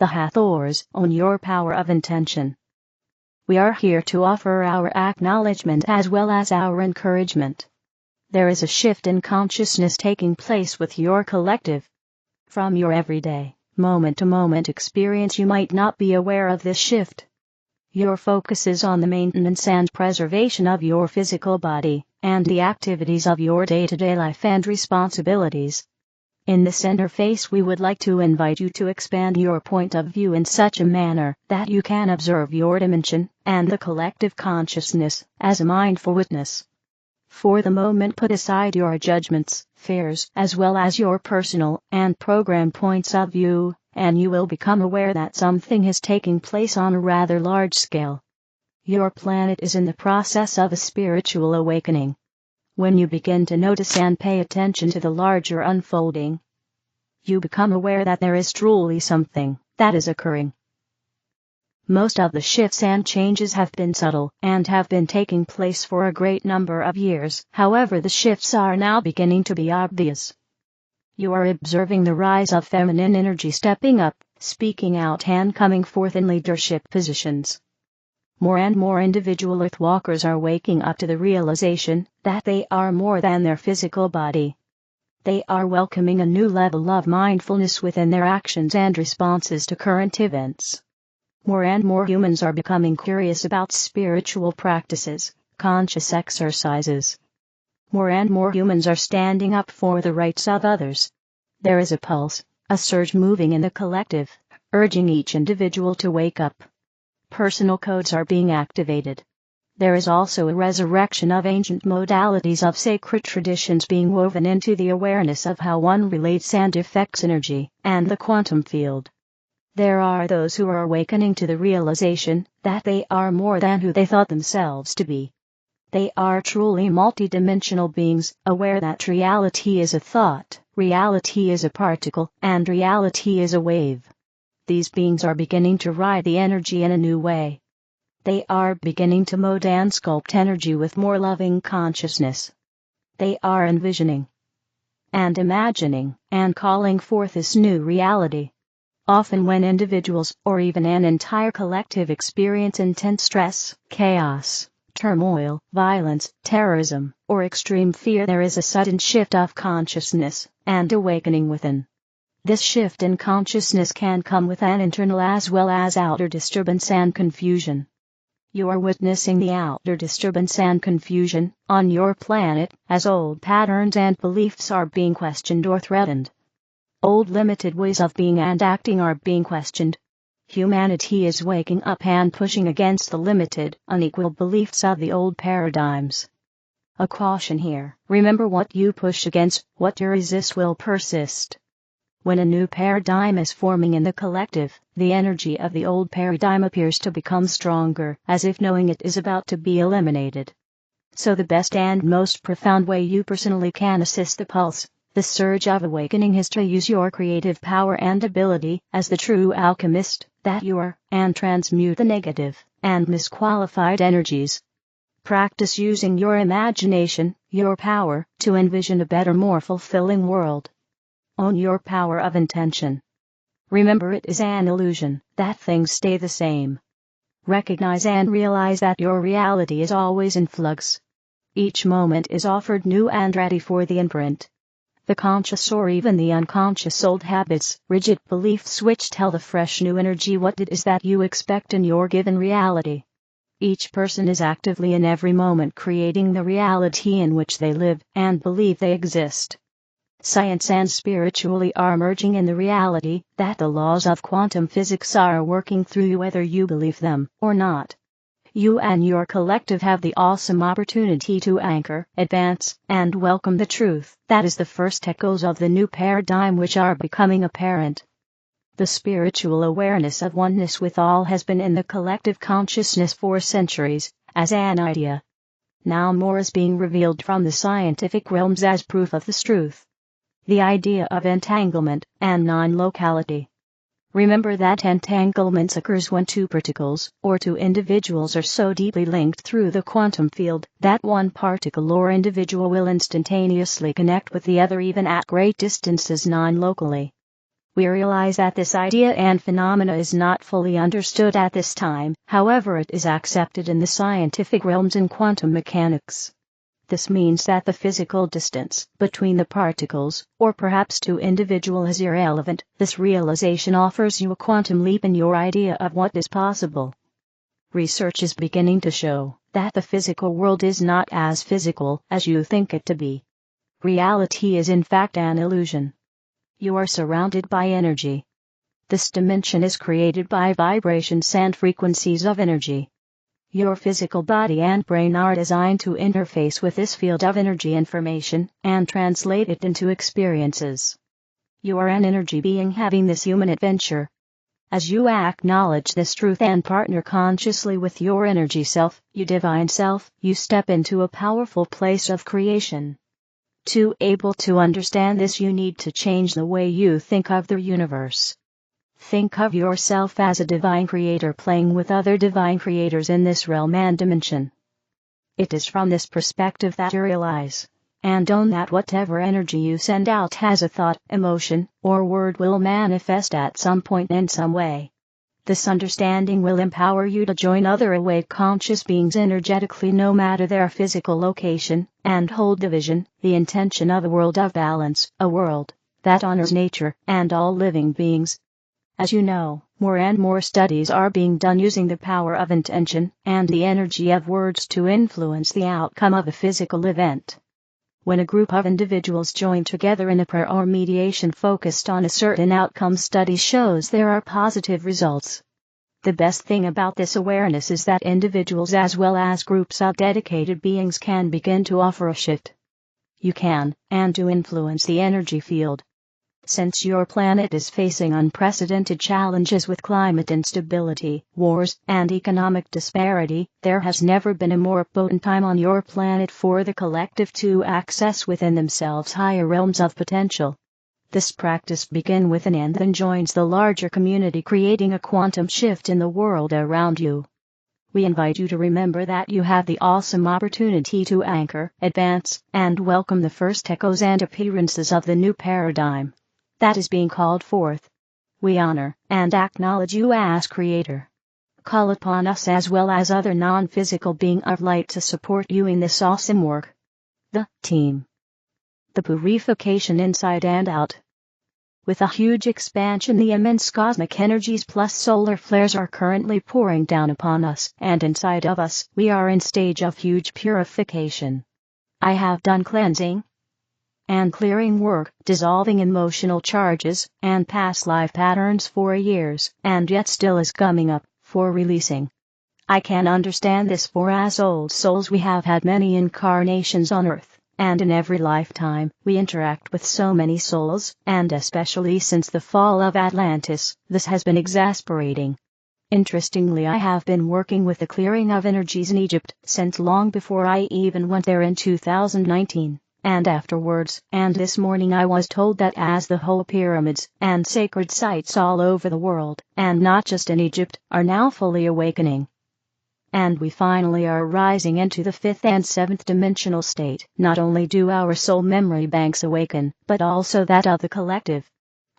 the Hathors, own your power of intention. We are here to offer our acknowledgement as well as our encouragement. There is a shift in consciousness taking place with your collective. From your everyday, moment-to-moment experience you might not be aware of this shift. Your focus is on the maintenance and preservation of your physical body, and the activities of your day-to-day life and responsibilities. In this interface we would like to invite you to expand your point of view in such a manner that you can observe your dimension, and the collective consciousness, as a mindful witness. For the moment put aside your judgments, fears, as well as your personal and program points of view, and you will become aware that something is taking place on a rather large scale. Your planet is in the process of a spiritual awakening. When you begin to notice and pay attention to the larger unfolding, you become aware that there is truly something that is occurring. Most of the shifts and changes have been subtle and have been taking place for a great number of years. However, the shifts are now beginning to be obvious. You are observing the rise of feminine energy stepping up, speaking out and coming forth in leadership positions. More and more individual Earthwalkers are waking up to the realization that they are more than their physical body. They are welcoming a new level of mindfulness within their actions and responses to current events. More and more humans are becoming curious about spiritual practices, conscious exercises. More and more humans are standing up for the rights of others. There is a pulse, a surge moving in the collective, urging each individual to wake up. Personal codes are being activated. There is also a resurrection of ancient modalities of sacred traditions being woven into the awareness of how one relates and affects energy, and the quantum field. There are those who are awakening to the realization that they are more than who they thought themselves to be. They are truly multidimensional beings, aware that reality is a thought, reality is a particle, and reality is a wave. These beings are beginning to ride the energy in a new way. They are beginning to mold and sculpt energy with more loving consciousness. They are envisioning and imagining and calling forth this new reality. Often when individuals, or even an entire collective, experience intense stress, chaos, turmoil, violence, terrorism, or extreme fear, there is a sudden shift of consciousness and awakening within. This shift in consciousness can come with an internal as well as outer disturbance and confusion. You are witnessing the outer disturbance and confusion on your planet as old patterns and beliefs are being questioned or threatened. Old limited ways of being and acting are being questioned. Humanity is waking up and pushing against the limited, unequal beliefs of the old paradigms. A caution here: remember, what you push against, what you resist will persist. When a new paradigm is forming in the collective, the energy of the old paradigm appears to become stronger, as if knowing it is about to be eliminated. So the best and most profound way you personally can assist the pulse, the surge of awakening, is to use your creative power and ability as the true alchemist that you are, and transmute the negative and misqualified energies. Practice using your imagination, your power, to envision a better, more fulfilling world. Own your power of intention. Remember, it is an illusion that things stay the same. Recognize and realize that your reality is always in flux. Each moment is offered new and ready for the imprint. The conscious or even the unconscious old habits, rigid beliefs which tell the fresh new energy what it is that you expect in your given reality. Each person is actively in every moment creating the reality in which they live and believe they exist. Science and spirituality are merging in the reality that the laws of quantum physics are working through you whether you believe them or not. You and your collective have the awesome opportunity to anchor, advance, and welcome the truth that is the first echoes of the new paradigm which are becoming apparent. The spiritual awareness of oneness with all has been in the collective consciousness for centuries, as an idea. Now more is being revealed from the scientific realms as proof of this truth. The idea of entanglement and non-locality. Remember that entanglements occurs when two particles, or two individuals, are so deeply linked through the quantum field that one particle or individual will instantaneously connect with the other even at great distances non-locally. We realize that this idea and phenomena is not fully understood at this time, however it is accepted in the scientific realms in quantum mechanics. This means that the physical distance between the particles, or perhaps two individuals, is irrelevant. This realization offers you a quantum leap in your idea of what is possible. Research is beginning to show that the physical world is not as physical as you think it to be. Reality is in fact an illusion. You are surrounded by energy. This dimension is created by vibrations and frequencies of energy. Your physical body and brain are designed to interface with this field of energy information and translate it into experiences. You are an energy being having this human adventure. As you acknowledge this truth and partner consciously with your energy self, your divine self, you step into a powerful place of creation. To be able to understand this, you need to change the way you think of the universe. Think of yourself as a divine creator playing with other divine creators in this realm and dimension. It is from this perspective that you realize and own that whatever energy you send out has a thought, emotion, or word will manifest at some point in some way. This understanding will empower you to join other awake conscious beings energetically no matter their physical location, and hold the vision, the intention of a world of balance, a world that honors nature and all living beings. As you know, more and more studies are being done using the power of intention and the energy of words to influence the outcome of a physical event. When a group of individuals join together in a prayer or mediation focused on a certain outcome, study shows there are positive results. The best thing about this awareness is that individuals as well as groups of dedicated beings can begin to offer a shift. You can, and do, influence the energy field. Since your planet is facing unprecedented challenges with climate instability, wars, and economic disparity, there has never been a more potent time on your planet for the collective to access within themselves higher realms of potential. This practice begins within and then joins the larger community, creating a quantum shift in the world around you. We invite you to remember that you have the awesome opportunity to anchor, advance, and welcome the first echoes and appearances of the new paradigm that is being called forth. We honor and acknowledge you as Creator. Call upon us as well as other non-physical beings of light to support you in this awesome work. The team. The Purification inside and out. With a huge expansion, the immense cosmic energies plus solar flares are currently pouring down upon us, and inside of us, we are in stage of huge purification. I have done cleansing and clearing work, dissolving emotional charges and past life patterns for years, and yet still is coming up for releasing. I can understand this, for as old souls we have had many incarnations on earth, and in every lifetime we interact with so many souls, and especially since the fall of Atlantis, this has been exasperating. Interestingly, I have been working with the clearing of energies in Egypt since long before I even went there in 2019. And afterwards, and this morning I was told that as the whole pyramids and sacred sites all over the world, and not just in Egypt, are now fully awakening. And we finally are rising into the fifth and seventh dimensional state. Not only do our soul memory banks awaken, but also that of the collective.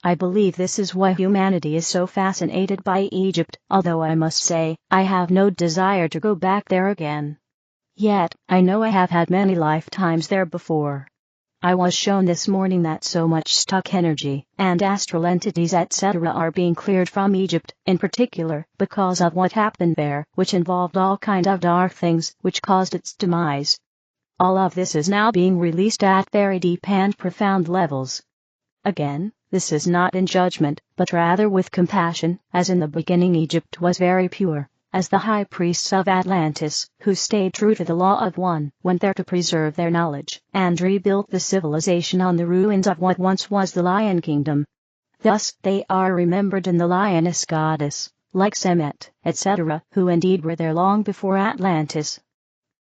I believe this is why humanity is so fascinated by Egypt, although I must say, I have no desire to go back there again. Yet, I know I have had many lifetimes there before. I was shown this morning that so much stuck energy, and astral entities etc. are being cleared from Egypt, in particular, because of what happened there, which involved all kind of dark things, which caused its demise. All of this is now being released at very deep and profound levels. Again, this is not in judgment, but rather with compassion, as in the beginning Egypt was very pure. As the high priests of Atlantis, who stayed true to the law of one, went there to preserve their knowledge, and rebuilt the civilization on the ruins of what once was the Lion Kingdom. Thus, they are remembered in the lioness goddess, like Semet, etc., who indeed were there long before Atlantis.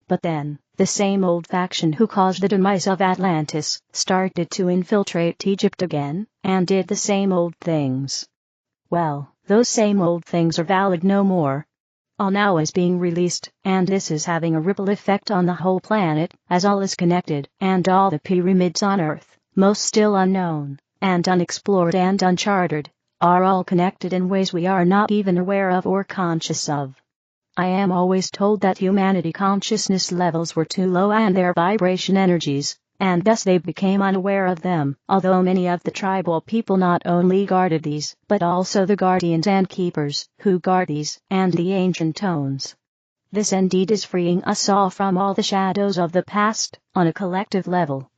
But then, the same old faction who caused the demise of Atlantis, started to infiltrate Egypt again, and did the same old things. Well, those same old things are valid no more. All now is being released, and this is having a ripple effect on the whole planet, as all is connected, and all the pyramids on Earth, most still unknown, and unexplored and uncharted, are all connected in ways we are not even aware of or conscious of. I am always told that humanity consciousness levels were too low and their vibration energies, and thus they became unaware of them, although many of the tribal people not only guarded these, but also the guardians and keepers, who guard these, and the ancient tones. This indeed is freeing us all from all the shadows of the past, on a collective level.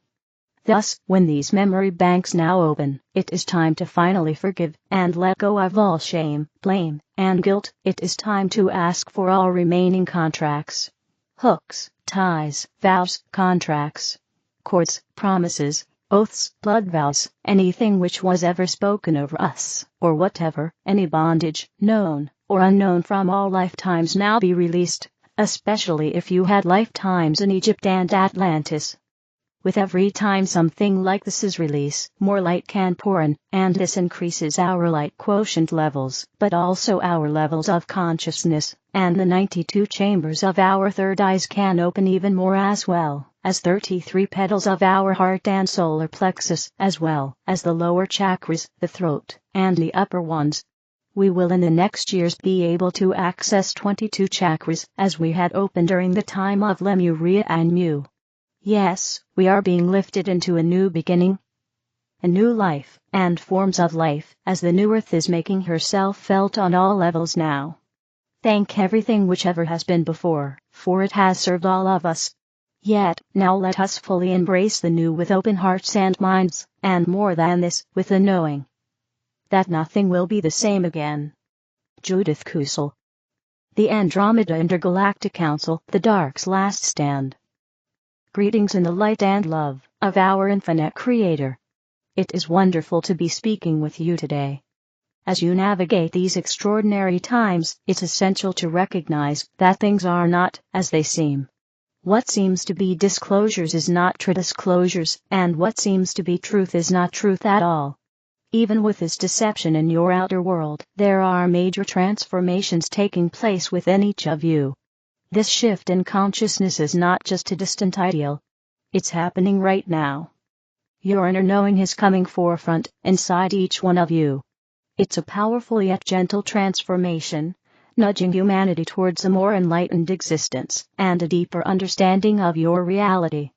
Thus, when these memory banks now open, it is time to finally forgive, and let go of all shame, blame, and guilt. It is time to ask for all remaining contracts. Hooks, ties, vows, contracts, cords, promises, oaths, blood vows, anything which was ever spoken over us, or whatever, any bondage, known or unknown from all lifetimes now be released, especially if you had lifetimes in Egypt and Atlantis. With every time something like this is released, more light can pour in, and this increases our light quotient levels, but also our levels of consciousness, and the 92 chambers of our third eyes can open even more, as well as 33 petals of our heart and solar plexus, as well as the lower chakras, the throat, and the upper ones. We will in the next years be able to access 22 chakras, as we had opened during the time of Lemuria and Mu. Yes, we are being lifted into a new beginning, a new life, and forms of life, as the new earth is making herself felt on all levels now. Thank everything whichever has been before, for it has served all of us. Yet, now let us fully embrace the new with open hearts and minds, and more than this, with the knowing that nothing will be the same again. Judith Kusel. The Andromeda Intergalactic Council, the Dark's Last Stand. Greetings in the light and love of our infinite Creator. It is wonderful to be speaking with you today. As you navigate these extraordinary times, it's essential to recognize that things are not as they seem. What seems to be disclosures is not true disclosures, and what seems to be truth is not truth at all. Even with this deception in your outer world, there are major transformations taking place within each of you. This shift in consciousness is not just a distant ideal. It's happening right now. Your inner knowing is coming forefront inside each one of you. It's a powerful yet gentle transformation, nudging humanity towards a more enlightened existence and a deeper understanding of your reality.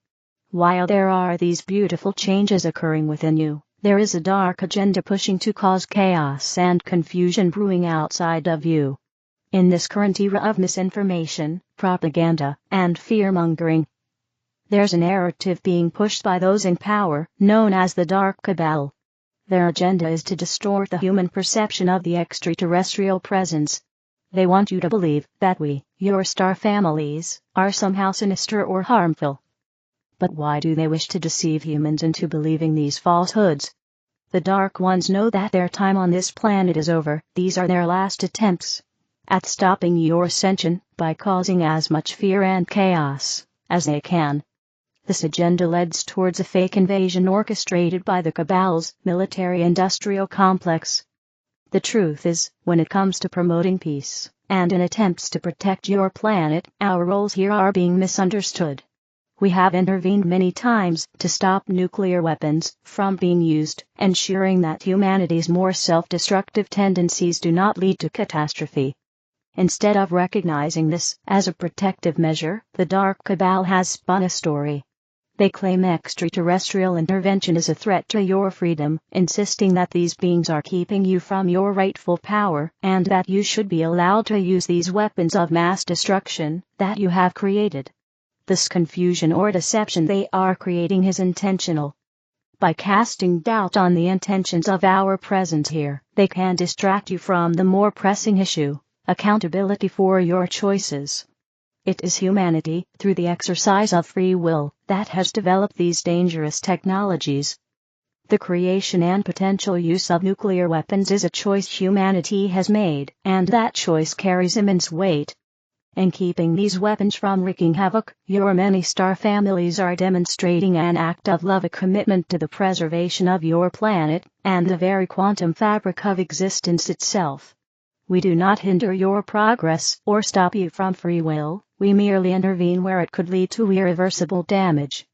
While there are these beautiful changes occurring within you, there is a dark agenda pushing to cause chaos and confusion brewing outside of you. In this current era of misinformation, propaganda, and fear-mongering, there's a narrative being pushed by those in power, known as the Dark Cabal. Their agenda is to distort the human perception of the extraterrestrial presence. They want you to believe that we, your star families, are somehow sinister or harmful. But why do they wish to deceive humans into believing these falsehoods? The Dark Ones know that their time on this planet is over. These are their last attempts at stopping your ascension by causing as much fear and chaos as they can. This agenda leads towards a fake invasion orchestrated by the Cabal's military-industrial complex. The truth is, when it comes to promoting peace, and in attempts to protect your planet, our roles here are being misunderstood. We have intervened many times to stop nuclear weapons from being used, ensuring that humanity's more self-destructive tendencies do not lead to catastrophe. Instead of recognizing this as a protective measure, the Dark Cabal has spun a story. They claim extraterrestrial intervention is a threat to your freedom, insisting that these beings are keeping you from your rightful power, and that you should be allowed to use these weapons of mass destruction that you have created. This confusion or deception they are creating is intentional. By casting doubt on the intentions of our presence here, they can distract you from the more pressing issue: accountability for your choices. It is humanity, through the exercise of free will, that has developed these dangerous technologies. The creation and potential use of nuclear weapons is a choice humanity has made, and that choice carries immense weight. In keeping these weapons from wreaking havoc, your many star families are demonstrating an act of love, a commitment to the preservation of your planet, and the very quantum fabric of existence itself. We do not hinder your progress or stop you from free will, we merely intervene where it could lead to irreversible damage.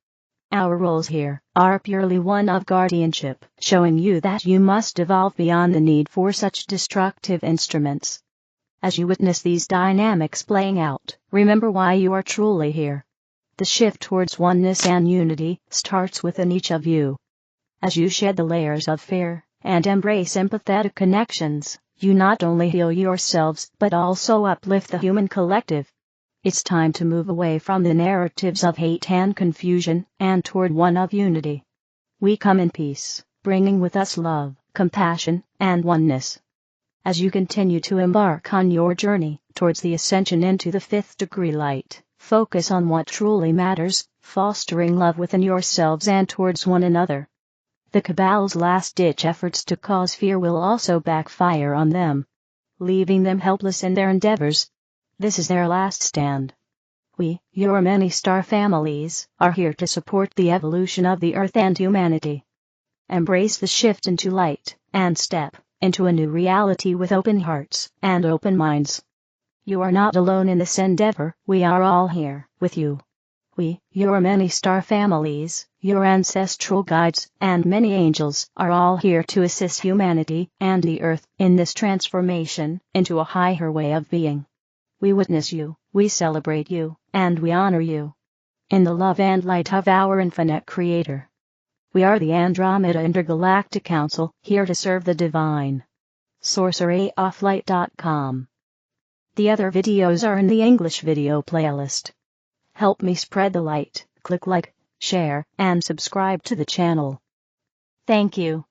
Our roles here are purely one of guardianship, showing you that you must evolve beyond the need for such destructive instruments. As you witness these dynamics playing out, remember why you are truly here. The shift towards oneness and unity starts within each of you. As you shed the layers of fear and embrace empathetic connections, you not only heal yourselves but also uplift the human collective. It's time to move away from the narratives of hate and confusion and toward one of unity. We come in peace, bringing with us love, compassion, and oneness. As you continue to embark on your journey towards the ascension into the fifth degree light, focus on what truly matters, fostering love within yourselves and towards one another. The Cabal's last-ditch efforts to cause fear will also backfire on them, leaving them helpless in their endeavors. This is their last stand. We, your many star families, are here to support the evolution of the Earth and humanity. Embrace the shift into light, and step into a new reality with open hearts and open minds. You are not alone in this endeavor, we are all here, with you. We, your many star families, your ancestral guides, and many angels, are all here to assist humanity and the Earth in this transformation into a higher way of being. We witness you, we celebrate you, and we honor you. In the love and light of our infinite Creator. We are the Andromeda Intergalactic Council, here to serve the divine. SorceryOfLight.com. The other videos are in the English video playlist. Help me spread the light, click like, share, and subscribe to the channel. Thank you.